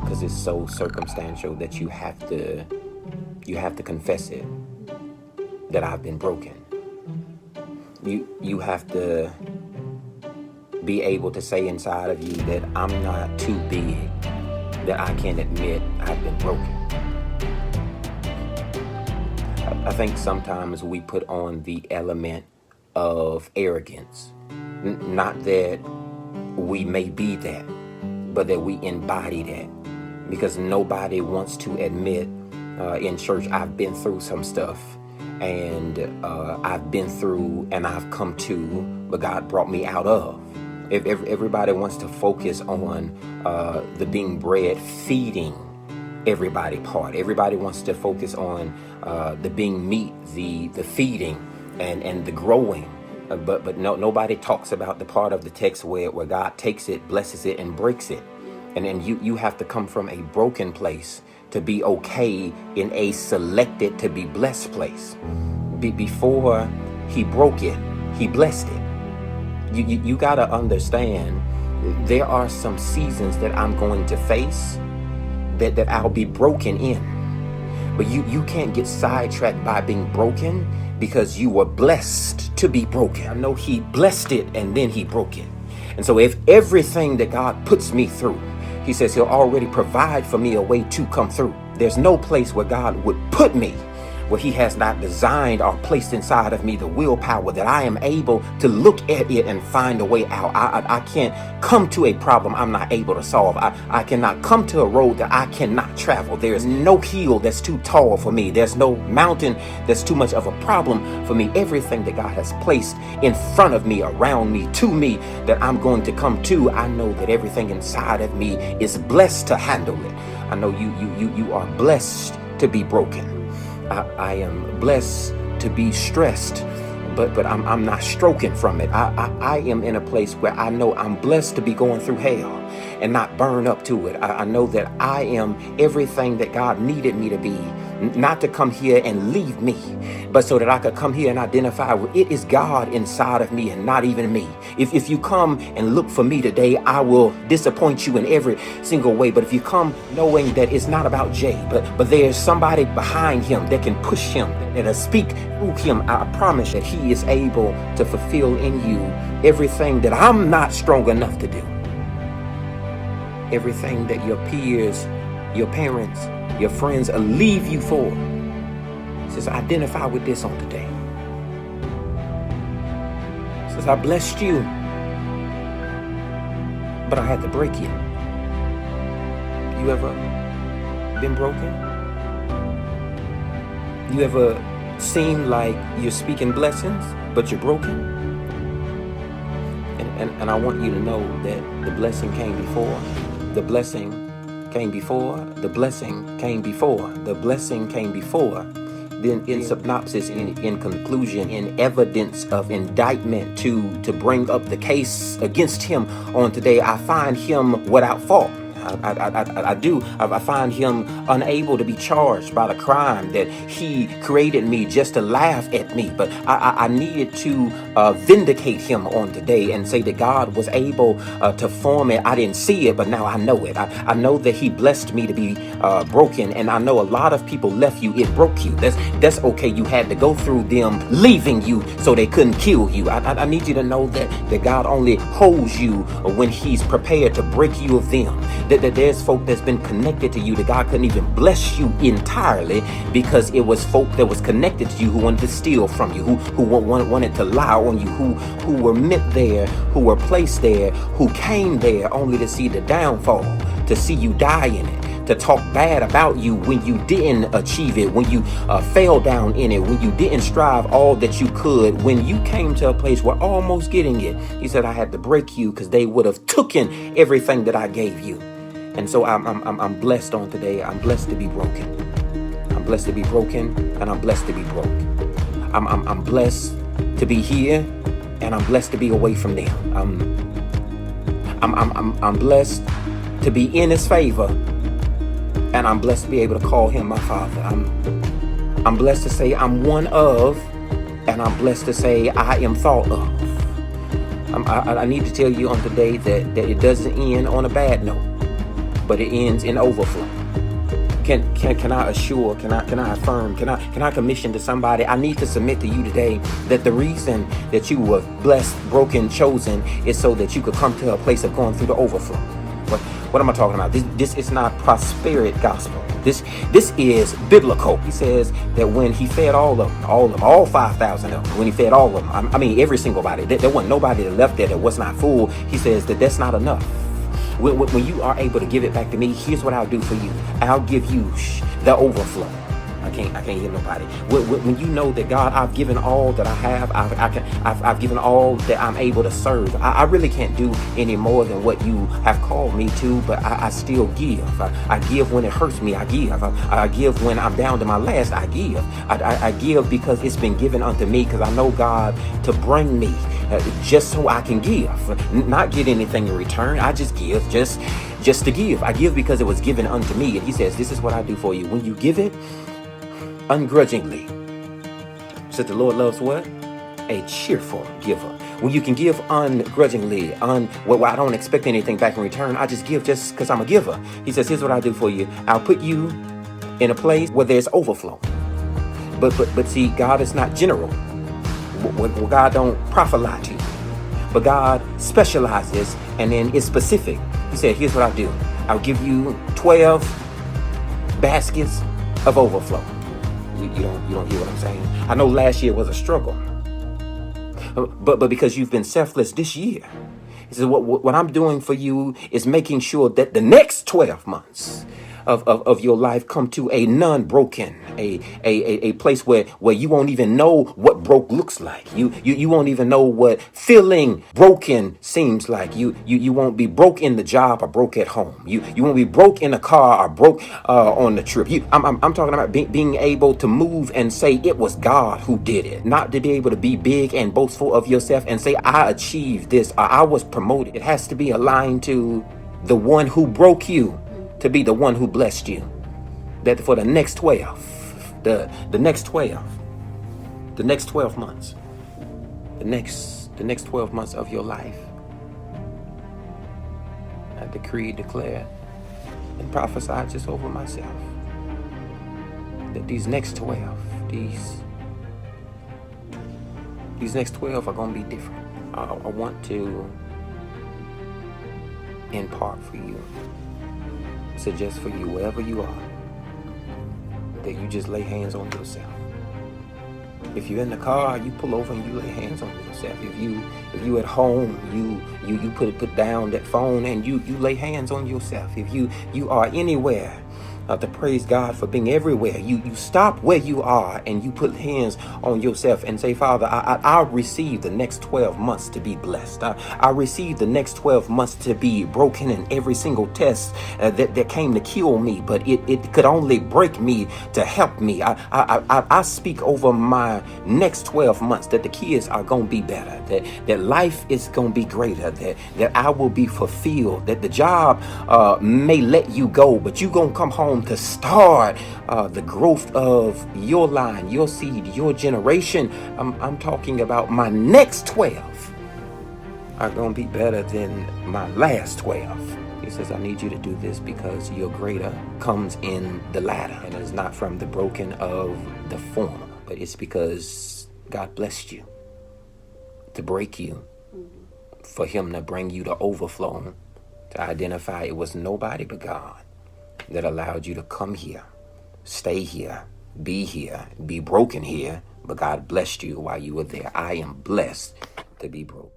because it's so circumstantial that you have to confess it, that I've been broken. You have to be able to say inside of you that I'm not too big, that I can admit I've been broken. I think sometimes we put on the element of arrogance. Not that we may be that, but that we embody that. Because nobody wants to admit in church, I've been through some stuff, and I've been through and I've come to, but God brought me out of. If everybody wants to focus on the being bread feeding everybody part. Everybody wants to focus on the being meat, the feeding and the growing. But nobody talks about the part of the text where God takes it, blesses it, and breaks it. And then you have to come from a broken place to be okay in a selected to be blessed place. Before he broke it, he blessed it. You got to understand, there are some seasons that I'm going to face that I'll be broken in. But you can't get sidetracked by being broken, because you were blessed to be broken. I know he blessed it and then he broke it. And so if everything that God puts me through, he says he'll already provide for me a way to come through. There's no place where God would put me where he has not designed or placed inside of me the willpower that I am able to look at it and find a way out. I can't come to a problem I'm not able to solve. I cannot come to a road that I cannot travel. There's no hill that's too tall for me. There's no mountain that's too much of a problem for me. Everything that God has placed in front of me, around me, to me, that I'm going to come to, I know that everything inside of me is blessed to handle it. I know you are blessed to be broken. I am blessed to be stressed, but I'm not stroking from it. I am in a place where I know I'm blessed to be going through hell and not burn up to it. I know that I am everything that God needed me to be, not to come here and leave me, but so that I could come here and identify with it is God inside of me and not even me. If you come and look for me today, I will disappoint you in every single way. But if you come knowing that it's not about Jay, but there's somebody behind him that can push him, that'll speak through him, I promise that he is able to fulfill in you everything that I'm not strong enough to do. Everything that your peers, your parents, your friends will leave you for. Says, identify with this on today. Says, I blessed you, but I had to break you. You ever been broken? You ever seem like you're speaking blessings, but you're broken? And I want you to know that the blessing came before. The blessing came before. The blessing came before. The blessing came before. Then in synopsis, in conclusion, in evidence of indictment to bring up the case against him on today, I find him without fault. I do. I find him unable to be charged by the crime that he created me just to laugh at me. But I needed to vindicate him on today and say that God was able to form it. I didn't see it, but now I know it. I know that he blessed me to be broken. And I know a lot of people left you. It broke you. That's okay. You had to go through them leaving you so they couldn't kill you. I need you to know that God only holds you when he's prepared to break you of them. That there's folk that's been connected to you that God couldn't even bless you entirely because it was folk that was connected to you who wanted to steal from you, who wanted to lie on you, who were meant there, who were placed there, who came there only to see the downfall, to see you die in it, to talk bad about you when you didn't achieve it, when you fell down in it, when you didn't strive all that you could, when you came to a place where almost getting it. He said, I had to break you because they would have taken everything that I gave you. And so I'm blessed on today. I'm blessed to be broken. I'm blessed to be broken, and I'm blessed to be broke. I'm blessed to be here, and I'm blessed to be away from them. I'm blessed to be in his favor, and I'm blessed to be able to call him my father. I'm blessed to say I'm one of, and I'm blessed to say I am thought of. I need to tell you on today that it doesn't end on a bad note. but it ends in overflow. Can I assure, can I affirm, can I commission to somebody? I need to submit to you today that the reason that you were blessed, broken, chosen is so that you could come to a place of going through the overflow. What am I talking about? This is not prosperity gospel. This is biblical. He says that when he fed all 5,000 of them, when he fed all of them, I mean every single body, there wasn't nobody that left there that was not full. He says that that's not enough. When you are able to give it back to me, here's what I'll do for you. I'll give you the overflow. I can't hear nobody. When you know that God, I've given all that I have, I've given all that I'm able to serve. I really can't do any more than what you have called me to, but I still give. I give when it hurts me. I give. I give when I'm down to my last. I give. I give because it's been given unto me, because I know God to bring me just so I can give, not get anything in return. I just give just to give. I give because it was given unto me. And he says, this is what I do for you. When you give it ungrudgingly, said the Lord loves what? A cheerful giver. When you can give ungrudgingly, well, I don't expect anything back in return. I just give just because I'm a giver. He says, here's what I do for you. I'll put you in a place where there's overflow. But see, God is not general. God don't prophesy to you. But God specializes, and then it's specific. He said, here's what I'll do. I'll give you 12 baskets of overflow. You don't hear what I'm saying? I know last year was a struggle, but because you've been selfless this year, he says what I'm doing for you is making sure that the next 12 months of your life come to a non-broken, a place where you won't even know what broke looks like. You won't even know what feeling broken seems like. You won't be broke in the job or broke at home. You won't be broke in a car or broke on the trip. I'm talking about being able to move and say it was God who did it, not to be able to be big and boastful of yourself and say I achieved this or I was promoted. It has to be aligned to the one who broke you to be the one who blessed you. That for the next 12, the next 12 months, the next 12 months of your life, I decree, declare, and prophesy just over myself that these next 12, these next 12 are going to be different. I want to impart for you, suggest for you, wherever you are, that you just lay hands on yourself. If you're in the car, you pull over and you lay hands on yourself. If you at home, you put down that phone and you lay hands on yourself. If you are anywhere, to praise God for being everywhere, you stop where you are and you put hands on yourself and say, Father, I receive the next 12 months to be blessed. I receive the next 12 months to be broken in every single test that came to kill me, but it could only break me to help me. I speak over my next 12 months that the kids are going to be better, that life is going to be greater, that I will be fulfilled, that the job may let you go, but you're going to come home to start the growth of your line, your seed, your generation. I'm talking about my next 12 are going to be better than my last 12. He says, I need you to do this because your greater comes in the latter, and it's not from the broken of the former, but it's because God blessed you to break you, for him to bring you to overflow, to identify it was nobody but God that allowed you to come here, stay here, be broken here, but God blessed you while you were there. I am blessed to be broke.